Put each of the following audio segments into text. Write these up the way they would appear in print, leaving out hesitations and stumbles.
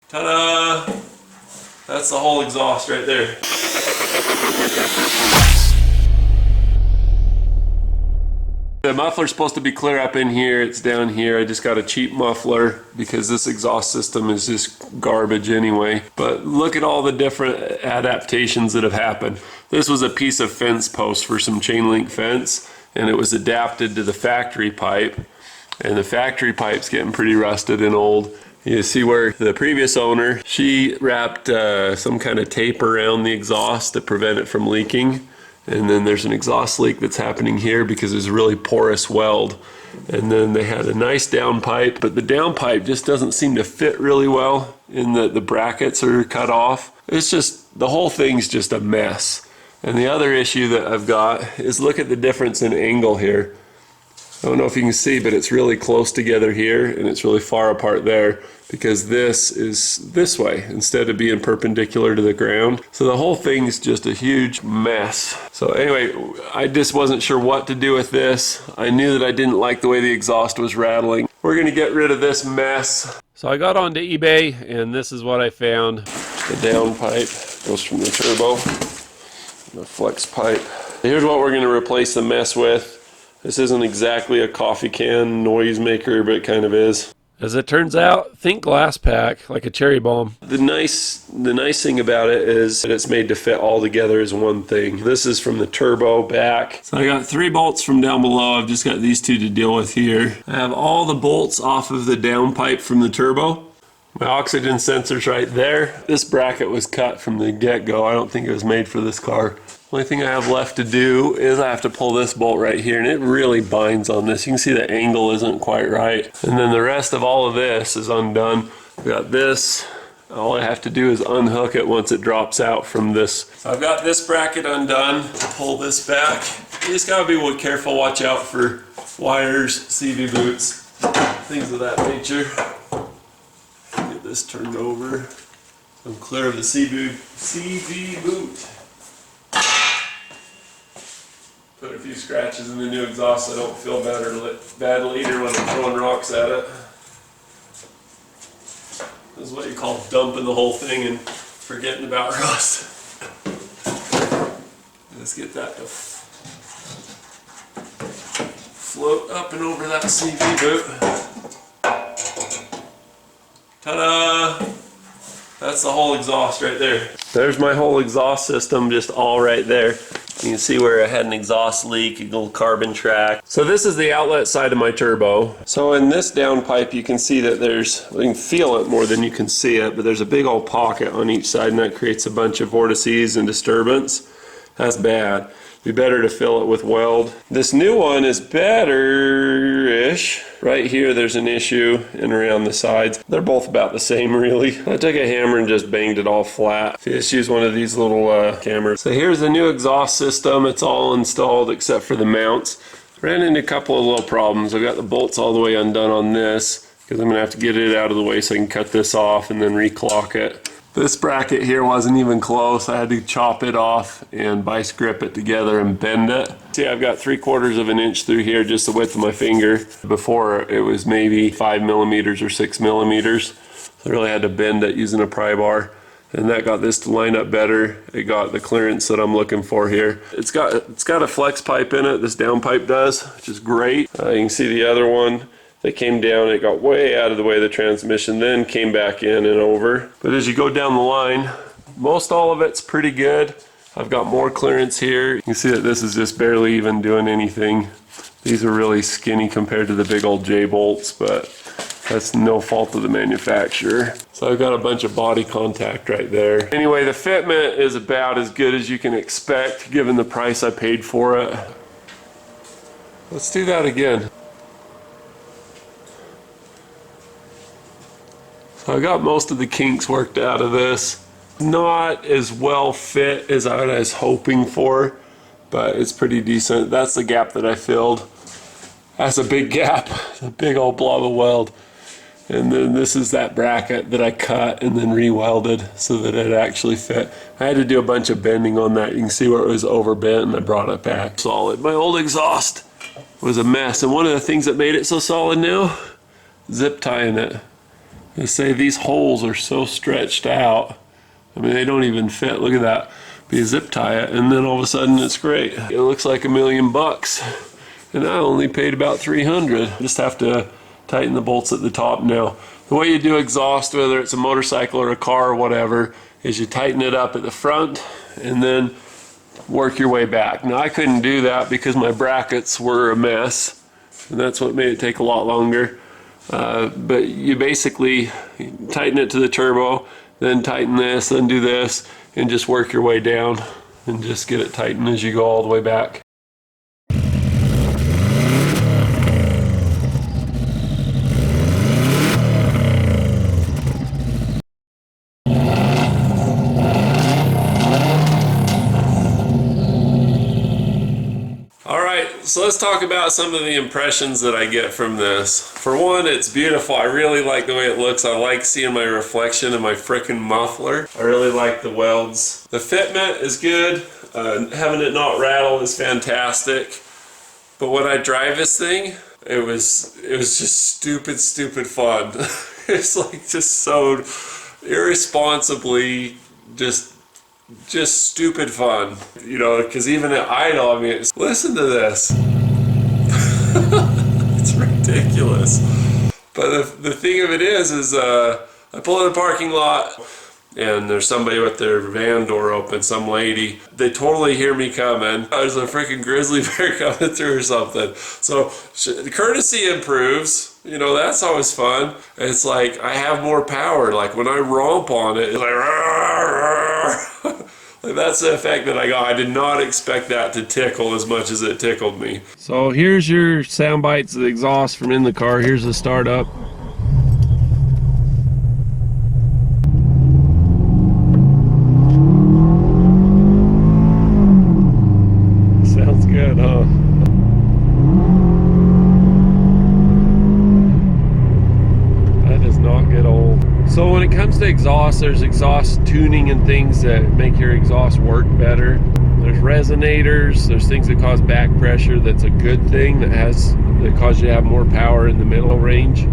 Ta-da! That's the whole exhaust right there. The muffler's supposed to be clear up in here. It's down here. I just got a cheap muffler because this exhaust system is just garbage anyway. But look at all the different adaptations that have happened. This was a piece of fence post for some chain link fence, and it was adapted to the factory pipe. And the factory pipe's getting pretty rusted and old. You see where the previous owner, she wrapped some kind of tape around the exhaust to prevent it from leaking. And then there's an exhaust leak that's happening here because there's a really porous weld. And then they had a nice downpipe, but the downpipe just doesn't seem to fit really well, in the brackets are cut off. It's just, the whole thing's just a mess. And the other issue that I've got is look at the difference in angle here. I don't know if you can see, but it's really close together here and it's really far apart there because this is this way instead of being perpendicular to the ground. So the whole thing's just a huge mess. So anyway, I just wasn't sure what to do with this. I knew that I didn't like the way the exhaust was rattling. We're gonna get rid of this mess. So I got onto eBay and this is what I found. The downpipe goes from the turbo, the flex pipe. Here's what we're gonna replace the mess with. This isn't exactly a coffee can noisemaker, but it kind of is. As it turns out, think glass pack, like a cherry bomb. The nice thing about it is that it's made to fit all together as one thing. This is from the turbo back. So I got 3 bolts from down below. I've just got these 2 to deal with here. I have all the bolts off of the downpipe from the turbo. My oxygen sensor's right there. This bracket was cut from the get-go. I don't think it was made for this car. Only thing I have left to do is I have to pull this bolt right here, and it really binds on this. You can see the angle isn't quite right. And then the rest of all of this is undone. We got this. All I have to do is unhook it once it drops out from this. So I've got this bracket undone. Pull this back. You just gotta be careful, watch out for wires, CV boots, things of that nature. Get this turned over. I'm clear of the CV boot. Put a few scratches in the new exhaust so I don't feel bad later when I'm throwing rocks at it. This is what you call dumping the whole thing and forgetting about rust. Let's get that to float up and over that CV boot. Ta-da! That's the whole exhaust right there. There's my whole exhaust system, just all right there. You can see where I had an exhaust leak, a little carbon track. So this is the outlet side of my turbo. So in this downpipe you can see that you can feel it more than you can see it, but there's a big old pocket on each side and that creates a bunch of vortices and disturbance. That's bad. It'd be better to fill it with weld. This new one is better-ish. Right here there's an issue and around the sides. They're both about the same really. I took a hammer and just banged it all flat. Just use one of these little cameras. So here's the new exhaust system. It's all installed except for the mounts. Ran into a couple of little problems. I've got the bolts all the way undone on this because I'm gonna have to get it out of the way so I can cut this off and then reclock it. This bracket here wasn't even close. I had to chop it off and vice grip it together and bend it. See, I've got 3/4 of an inch through here, just the width of my finger. Before it was maybe 5 millimeters or 6 millimeters. So I really had to bend it using a pry bar. And that got this to line up better. It got the clearance that I'm looking for here. It's got a flex pipe in it, this downpipe does, which is great. You can see the other one. They came down, it got way out of the way of the transmission, then came back in and over. But as you go down the line, most all of it's pretty good. I've got more clearance here. You can see that this is just barely even doing anything. These are really skinny compared to the big old J-bolts, but that's no fault of the manufacturer. So I've got a bunch of body contact right there. Anyway, the fitment is about as good as you can expect given the price I paid for it. Let's do that again. I got most of the kinks worked out of this. Not as well fit as I was hoping for, but it's pretty decent. That's the gap that I filled. That's a big gap, a big old blob of weld. And then this is that bracket that I cut and then re-welded so that it actually fit. I had to do a bunch of bending on that. You can see where it was overbent and I brought it back solid. My old exhaust was a mess, and one of the things that made it so solid now, zip tying it. They say these holes are so stretched out. I mean, they don't even fit. Look at that. But you zip tie it, and then all of a sudden it's great. It looks like $1 million, and I only paid about $300. Just have to tighten the bolts at the top now. The way you do exhaust, whether it's a motorcycle or a car or whatever, is you tighten it up at the front and then work your way back. Now I couldn't do that because my brackets were a mess, and that's what made it take a lot longer. But you basically tighten it to the turbo, then tighten this, then do this, and just work your way down and just get it tightened as you go all the way back. So let's talk about some of the impressions that I get from this. For one, it's beautiful. I really like the way it looks. I like seeing my reflection in my frickin' muffler. I really like the welds. The fitment is good. Having it not rattle is fantastic. But when I drive this thing, it was just stupid fun. It's like just so irresponsibly just stupid fun, you know, because even at idle, I mean, listen to this. It's ridiculous. But the thing of it is I pull in the parking lot and there's somebody with their van door open, some lady. They totally hear me coming. There's a freaking grizzly bear coming through or something. So the courtesy improves. You know, that's always fun. It's like I have more power. Like when I romp on it, it's like, like that's the effect that I got. I did not expect that to tickle as much as it tickled me. So here's your sound bites of the exhaust from in the car. Here's the startup. Sounds good, huh? So when it comes to exhaust, there's exhaust tuning and things that make your exhaust work better. There's resonators, there's things that cause back pressure that's a good thing, that cause you to have more power in the middle range.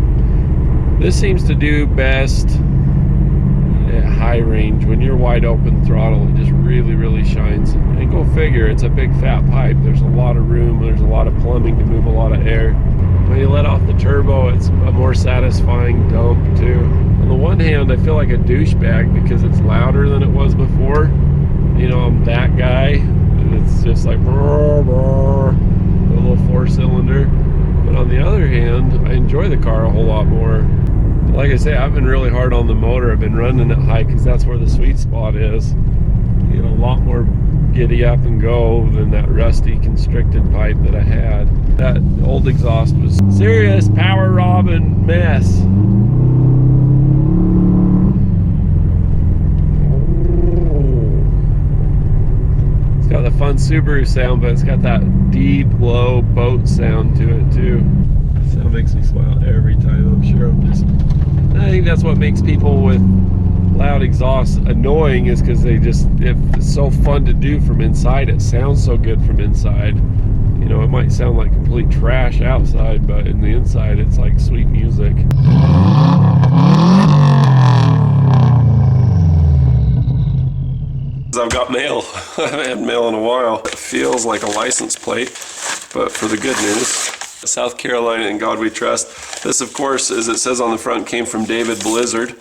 This seems to do best at high range. When you're wide open throttle, it just really shines. And go figure, it's a big fat pipe. There's a lot of room, there's a lot of plumbing to move a lot of air. When you let off the turbo, it's a more satisfying dump too. On the one hand, I feel like a douchebag because it's louder than it was before. You know, I'm that guy. It's just like brr, brr, a little 4-cylinder. But on the other hand, I enjoy the car a whole lot more. Like I say, I've been really hard on the motor. I've been running it high because that's where the sweet spot is. You know, a lot more giddy up and go than that rusty constricted pipe that I had. That old exhaust was serious power robbing mess. It's got the fun Subaru sound, but it's got that deep, low boat sound to it too. Sound makes me smile every time. I think that's what makes people with loud exhaust annoying, is because it's so fun to do from inside. It sounds so good from inside. You know, it might sound like complete trash outside, but in the inside it's like sweet music. I've got mail. I haven't had mail in a while. It feels like a license plate, but for the good news. South Carolina, in God we trust. This, of course, as it says on the front, came from David Blizzard.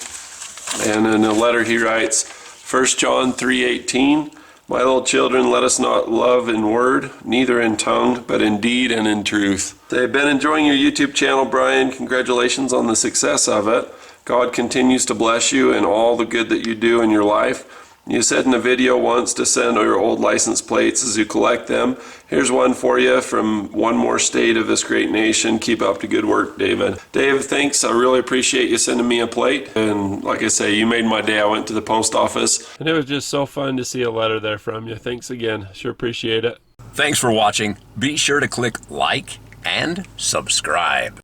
And in a letter he writes, 1 John 3:18, my little children, let us not love in word, neither in tongue, but in deed and in truth. I've been enjoying your YouTube channel, Brian. Congratulations on the success of it. God continues to bless you and all the good that you do in your life. You said in a video once to send your old license plates as you collect them. Here's one for you from one more state of this great nation. Keep up the good work, David. Dave, thanks. I really appreciate you sending me a plate. And like I say, you made my day. I went to the post office, and it was just so fun to see a letter there from you. Thanks again. Sure appreciate it. Thanks for watching. Be sure to click like and subscribe.